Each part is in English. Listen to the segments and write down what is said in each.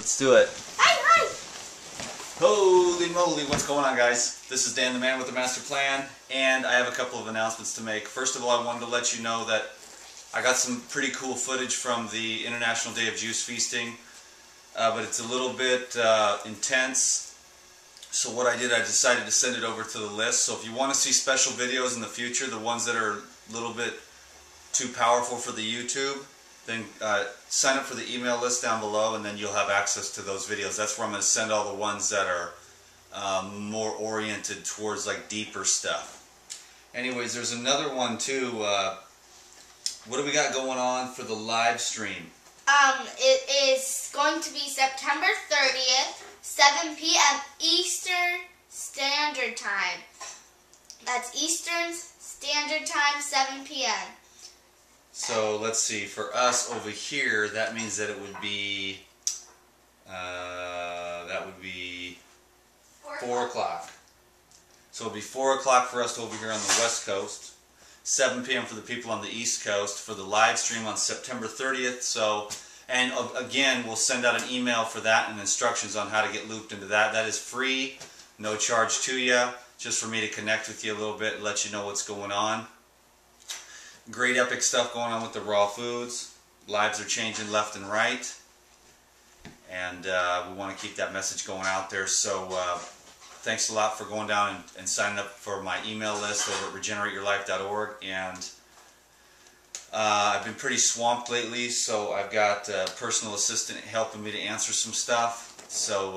Let's do it. Hi. Holy moly, what's going on, guys? This is Dan the Man with the Master Plan, and I have a couple of announcements to make. First of all, I wanted to let you know that I got some pretty cool footage from the International Day of Juice Feasting, but it's a little bit intense. So what I did, I decided to send it over to the list. So if you want to see special videos in the future, the ones that are a little bit too powerful for the YouTube, then sign up for the email list down below, and then you'll have access to those videos. That's where I'm going to send all the ones that are more oriented towards like deeper stuff. Anyways, there's another one too. What do we got going on for the live stream? It is going to be September 30th, 7 p.m. Eastern Standard Time. That's Eastern Standard Time, 7 p.m. So let's see, for us over here, that means that it would be 4 o'clock. So it'll be 4 o'clock for us over here on the West Coast, 7 p.m. for the people on the East Coast for the live stream on September 30th. So, and again, we'll send out an email for that and instructions on how to get looped into that. That is free, no charge to you, just for me to connect with you a little bit and let you know what's going on. Great epic stuff going on with the raw foods. Lives are changing left and right, and we want to keep that message going out there. So thanks a lot for going down and signing up for my email list over at regenerateyourlife.org. And I've been pretty swamped lately, so I've got a personal assistant helping me to answer some stuff. So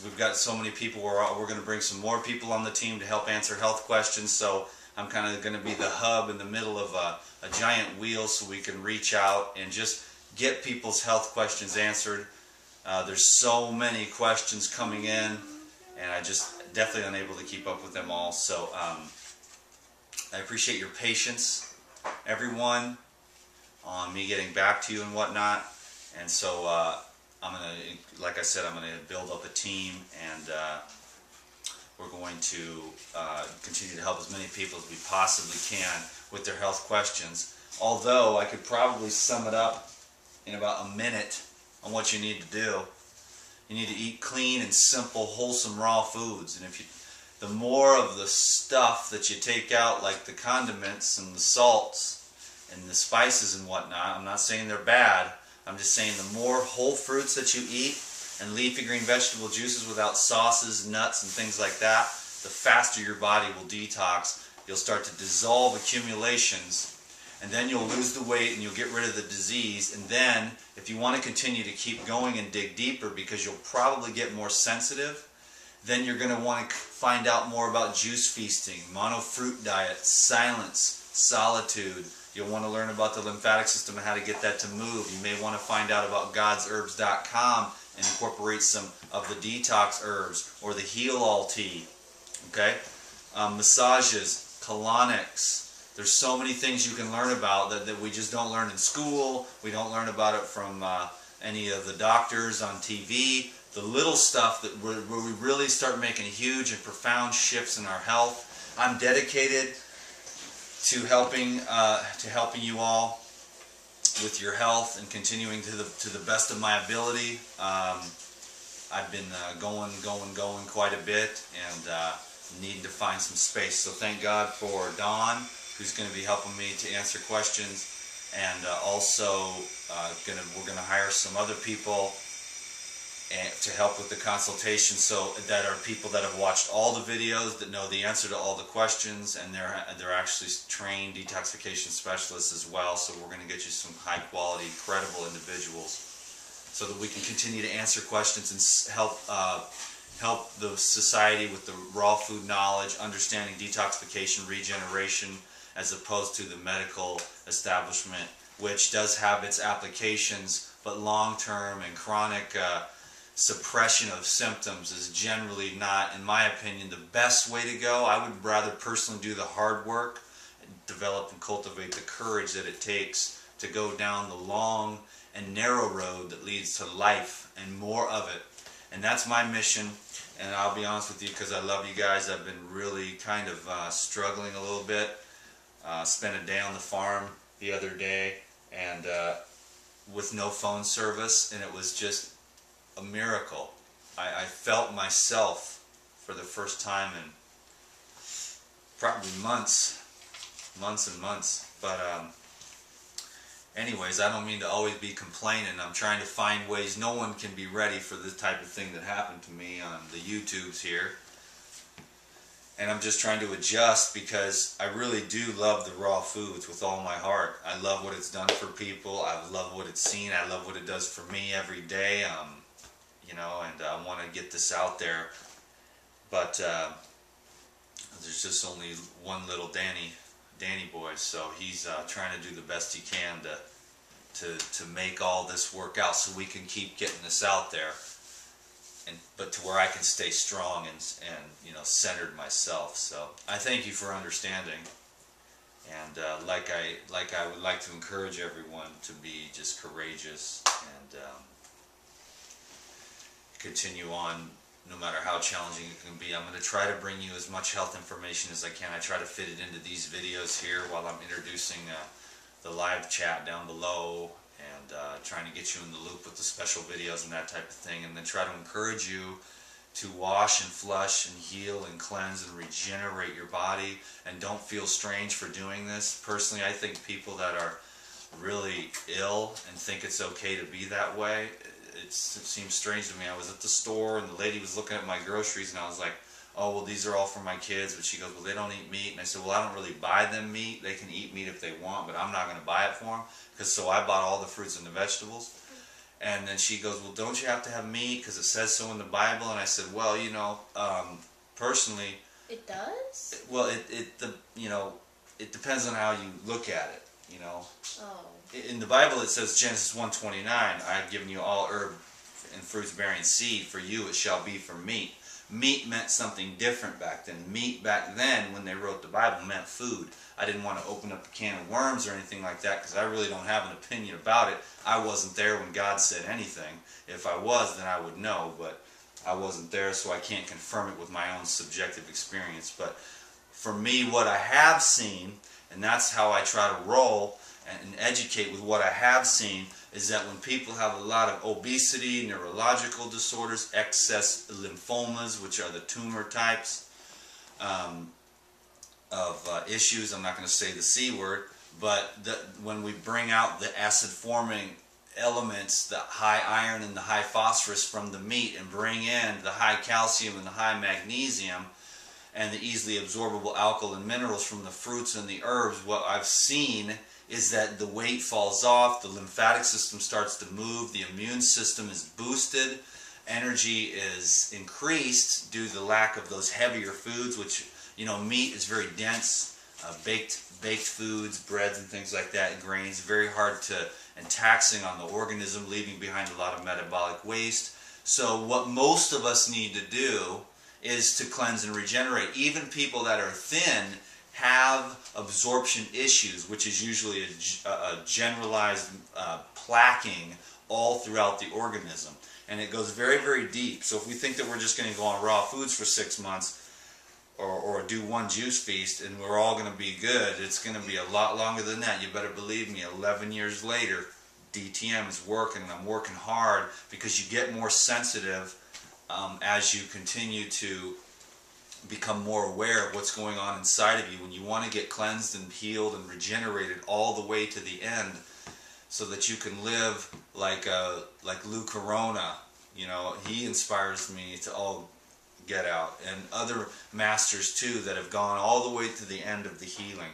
we've got so many people. We're going to bring some more people on the team to help answer health questions. So I'm kind of going to be the hub in the middle of a giant wheel, so we can reach out and just get people's health questions answered. There's so many questions coming in, and I just definitely unable to keep up with them all. So I appreciate your patience, everyone, on me getting back to you and whatnot. And so I'm going to, like I said, I'm going to build up a team, and we're going to continue to help as many people as we possibly can with their health questions. Although I could probably sum it up in about a minute on what you need to do. You need to eat clean and simple, wholesome, raw foods. And the more of the stuff that you take out, like the condiments and the salts and the spices and whatnot, I'm not saying they're bad. I'm just saying the more whole fruits that you eat, and leafy green vegetable juices without sauces, nuts, and things like that, the faster your body will detox. You'll start to dissolve accumulations, and then you'll lose the weight and you'll get rid of the disease. And then, if you want to continue to keep going and dig deeper, because you'll probably get more sensitive, then you're going to want to find out more about juice feasting, monofruit diet, silence, solitude. You'll want to learn about the lymphatic system and how to get that to move. You may want to find out about godsherbs.com and incorporate some of the detox herbs or the heal-all tea. Okay? Massages, colonics. There's so many things you can learn about that we just don't learn in school. We don't learn about it from any of the doctors on TV. The little stuff that where we really start making huge and profound shifts in our health. I'm dedicated to helping you all with your health and continuing to the best of my ability. I've been going quite a bit, and needing to find some space. So thank God for Dawn, who's going to be helping me to answer questions, and also we're going to hire some other people to help with the consultation, so that are people that have watched all the videos, that know the answer to all the questions, and they're actually trained detoxification specialists as well. So we're going to get you some high quality, credible individuals, so that we can continue to answer questions and help the society with the raw food knowledge, understanding detoxification, regeneration, as opposed to the medical establishment, which does have its applications, but long-term and chronic suppression of symptoms is generally not, in my opinion, the best way to go. I would rather personally do the hard work and develop and cultivate the courage that it takes to go down the long and narrow road that leads to life and more of it. And that's my mission. And I'll be honest with you, because I love you guys, I've been really kind of struggling a little bit. Spent a day on the farm the other day, and with no phone service, and it was just a miracle. I felt myself for the first time in probably months and months. But anyways, I don't mean to always be complaining. I'm trying to find ways. No one can be ready for this type of thing that happened to me on the YouTubes here. And I'm just trying to adjust because I really do love the raw foods with all my heart. I love what it's done for people. I love what it's seen. I love what it does for me every day. You know, and I want to get this out there. But there's just only one little Danny boy, so he's trying to do the best he can to make all this work out so we can keep getting this out there. But to where I can stay strong and you know, centered myself. So I thank you for understanding, and like I would like to encourage everyone to be just courageous and continue on no matter how challenging it can be. I'm going to try to bring you as much health information as I can. I try to fit it into these videos here while I'm introducing the live chat down below, and trying to get you in the loop with the special videos and that type of thing, and then try to encourage you to wash and flush and heal and cleanse and regenerate your body, and don't feel strange for doing this. Personally, I think people that are really ill and think it's okay to be that way, it seems strange to me. I was at the store and the lady was looking at my groceries and I was like, oh, well, these are all for my kids. But she goes, well, they don't eat meat. And I said, well, I don't really buy them meat. They can eat meat if they want, but I'm not going to buy it for them. So I bought all the fruits and the vegetables. And then she goes, well, don't you have to have meat because it says so in the Bible? And I said, well, you know, personally, it does? Well, you know, it depends on how you look at it, you know. Oh. In the Bible it says, Genesis 1:29, I have given you all herb and fruits bearing seed, for you it shall be for meat. Meat meant something different back then. Meat back then, when they wrote the Bible, meant food. I didn't want to open up a can of worms or anything like that because I really don't have an opinion about it. I wasn't there when God said anything. If I was, then I would know, but I wasn't there, so I can't confirm it with my own subjective experience. But for me, what I have seen, and that's how I try to roll and educate with what I have seen, is that when people have a lot of obesity, neurological disorders, excess lymphomas, which are the tumor types of issues, I'm not going to say the C word, but when we bring out the acid-forming elements, the high iron and the high phosphorus from the meat, and bring in the high calcium and the high magnesium, and the easily absorbable alkaline minerals from the fruits and the herbs, what I've seen is that the weight falls off, the lymphatic system starts to move, the immune system is boosted, energy is increased due to the lack of those heavier foods, which, you know, meat is very dense, baked foods, breads and things like that, grains, very hard to, and taxing on the organism, leaving behind a lot of metabolic waste. So what most of us need to do is to cleanse and regenerate. Even people that are thin have absorption issues, which is usually a generalized plaquing all throughout the organism. And it goes very, very deep. So if we think that we're just going to go on raw foods for 6 months or do one juice feast and we're all going to be good, it's going to be a lot longer than that. You better believe me, 11 years later, DTM is working, and I'm working hard because you get more sensitive as you continue to become more aware of what's going on inside of you. When you want to get cleansed and healed and regenerated all the way to the end, so that you can live like Lou Corona, you know, he inspires me to all get out, and other masters too that have gone all the way to the end of the healing.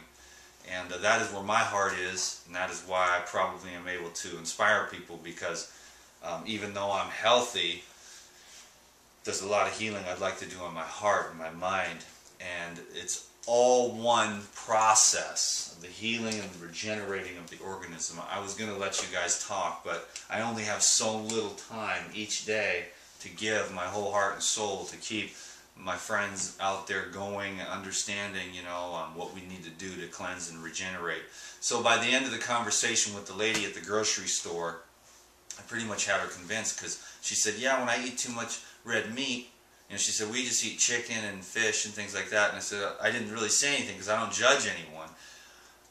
And that is where my heart is, and that is why I probably am able to inspire people, because even though I'm healthy, there's a lot of healing I'd like to do on my heart and my mind, and it's all one process, the healing and the regenerating of the organism. I was going to let you guys talk, but I only have so little time each day to give my whole heart and soul to keep my friends out there going and understanding, you know, what we need to do to cleanse and regenerate. So by the end of the conversation with the lady at the grocery store, I pretty much had her convinced, because she said, yeah, when I eat too much red meat, you know, she said, we just eat chicken and fish and things like that. And I said, I didn't really say anything because I don't judge anyone.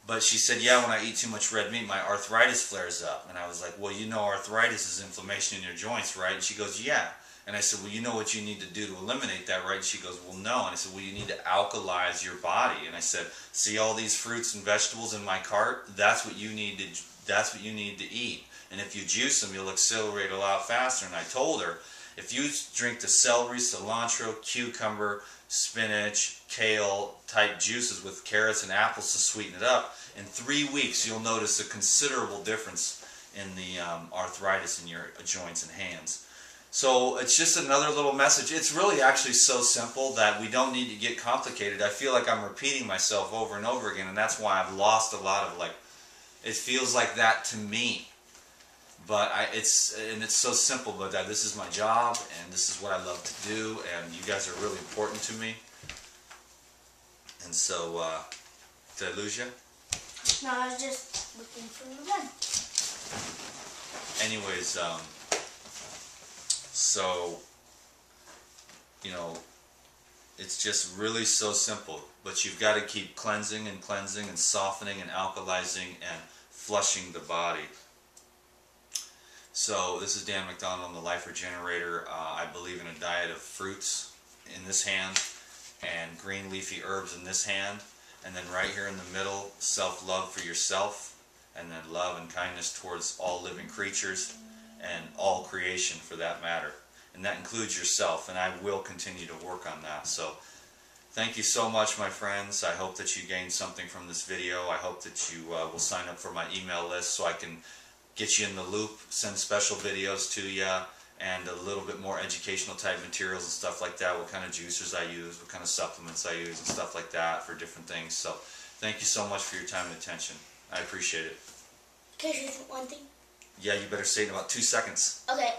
But she said, yeah, when I eat too much red meat, my arthritis flares up. And I was like, well, you know arthritis is inflammation in your joints, right? And she goes, yeah. And I said, well, you know what you need to do to eliminate that, right? And she goes, well, no. And I said, well, you need to alkalize your body. And I said, see all these fruits and vegetables in my cart? That's what you need to eat. And if you juice them, you'll accelerate a lot faster. And I told her, if you drink the celery, cilantro, cucumber, spinach, kale type juices with carrots and apples to sweeten it up, in 3 weeks you'll notice a considerable difference in the arthritis in your joints and hands. So it's just another little message. It's really actually so simple that we don't need to get complicated. I feel like I'm repeating myself over and over again, and that's why I've lost a lot of, like, it feels like that to me. But it's so simple, but this is my job, and this is what I love to do, and you guys are really important to me. And so, did I lose you? No, I was just looking for the gun. Anyways, so, you know, it's just really so simple. But you've got to keep cleansing and cleansing and softening and alkalizing and flushing the body. So this is Dan McDonald, I'm the Life Regenerator. I believe in a diet of fruits in this hand and green leafy herbs in this hand. And then right here in the middle, self-love for yourself, and then love and kindness towards all living creatures and all creation for that matter. And that includes yourself, and I will continue to work on that. So thank you so much, my friends. I hope that you gained something from this video. I hope that you will sign up for my email list so I can get you in the loop, send special videos to you, and a little bit more educational type materials and stuff like that, what kind of juicers I use, what kind of supplements I use, and stuff like that for different things. So thank you so much for your time and attention. I appreciate it. Can I say one thing? Yeah, you better say it in about 2 seconds. Okay,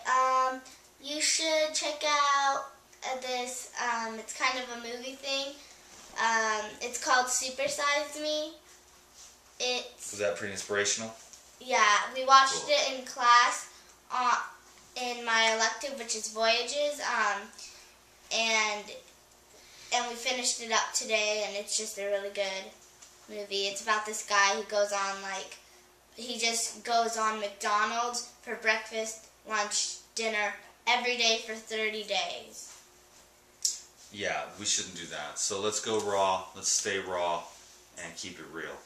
you should check out this, it's kind of a movie thing. It's called Super Size Me. Was that pretty inspirational? Yeah, we watched it in class in my elective, which is Voyages, and we finished it up today, and it's just a really good movie. It's about this guy who goes on, like, he just goes on McDonald's for breakfast, lunch, dinner, every day for 30 days. Yeah, we shouldn't do that. So let's go raw, let's stay raw, and keep it real.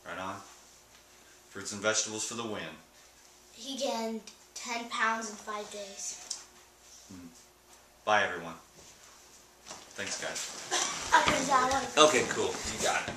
Right on? Fruits and vegetables for the win. He gained 10 pounds in 5 days. Bye, everyone. Thanks, guys. Okay, Okay, cool. You got it.